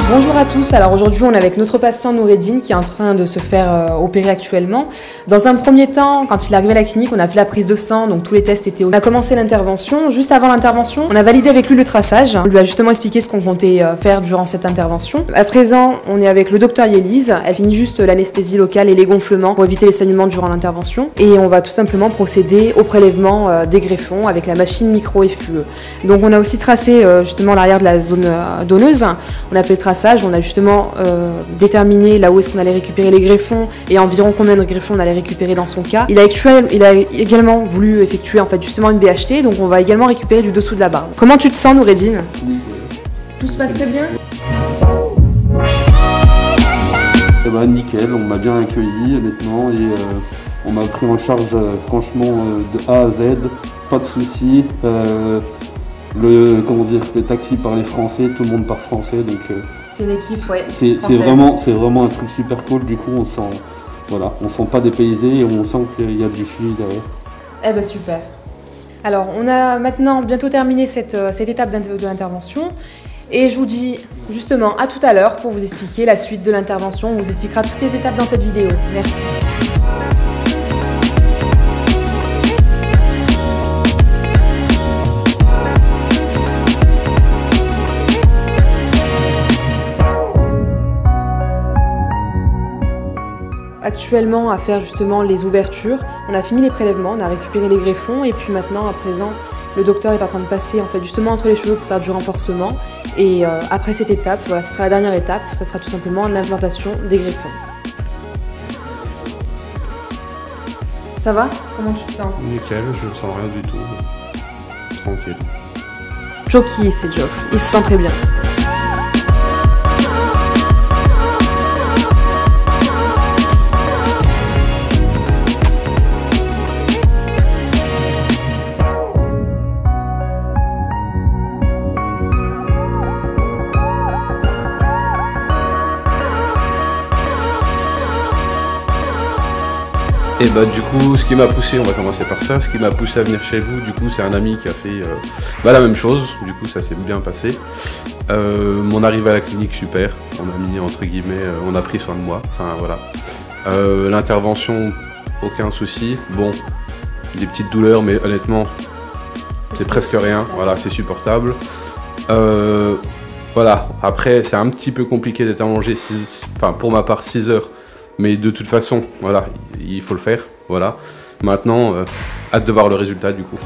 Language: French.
Bonjour à tous, alors aujourd'hui on est avec notre patient Noureddine qui est en train de se faire opérer actuellement. Dans un premier temps, quand il est arrivé à la clinique, on a fait la prise de sang, donc tous les tests étaient... On a commencé l'intervention, juste avant l'intervention, on a validé avec lui le traçage. On lui a justement expliqué ce qu'on comptait faire durant cette intervention. À présent, on est avec le docteur Yélise, elle finit juste l'anesthésie locale et les gonflements pour éviter les saignements durant l'intervention. Et on va tout simplement procéder au prélèvement des greffons avec la machine micro-FUE. Donc on a aussi tracé justement l'arrière de la zone donneuse, on a fait le traçage. On a justement déterminé là où est-ce qu'on allait récupérer les greffons et environ combien de greffons on allait récupérer dans son cas. Il a également voulu effectuer en fait justement une BHT, donc on va également récupérer du dessous de la barbe. Comment tu te sens, Noureddine? Tout se passe très bien? Eh ben, nickel, on m'a bien accueilli honnêtement et on m'a pris en charge franchement de A à Z, pas de soucis. Les taxis parlaient français, tout le monde parle français, donc c'est l'équipe, ouais. C'est vraiment un truc super cool. Du coup, on sent pas dépaysé et on sent qu'il y a du suivi derrière. Eh ben super. Alors, on a maintenant bientôt terminé cette étape de l'intervention. Et je vous dis justement à tout à l'heure pour vous expliquer la suite de l'intervention. On vous expliquera toutes les étapes dans cette vidéo. Merci. Actuellement à faire justement les ouvertures. On a fini les prélèvements, on a récupéré les greffons et puis maintenant à présent le docteur est en train de passer en fait justement entre les cheveux pour faire du renforcement et après cette étape, voilà, ce sera la dernière étape, ça sera tout simplement l'implantation des greffons. Ça va? Comment tu te sens? Nickel, je ne sens rien du tout. Tranquille. Joki, c'est Geoff, il se sent très bien. Et bah du coup, ce qui m'a poussé, on va commencer par ça, ce qui m'a poussé à venir chez vous, du coup c'est un ami qui a fait la même chose, du coup ça s'est bien passé. Mon arrivée à la clinique, super, on a mis entre guillemets, on a pris soin de moi, enfin voilà. L'intervention, aucun souci, bon, des petites douleurs mais honnêtement, c'est presque rien, voilà, c'est supportable. Voilà, après c'est un petit peu compliqué d'être allongé, pour ma part 6 heures. Mais de toute façon, voilà, il faut le faire, voilà. Maintenant, hâte de voir le résultat du coup.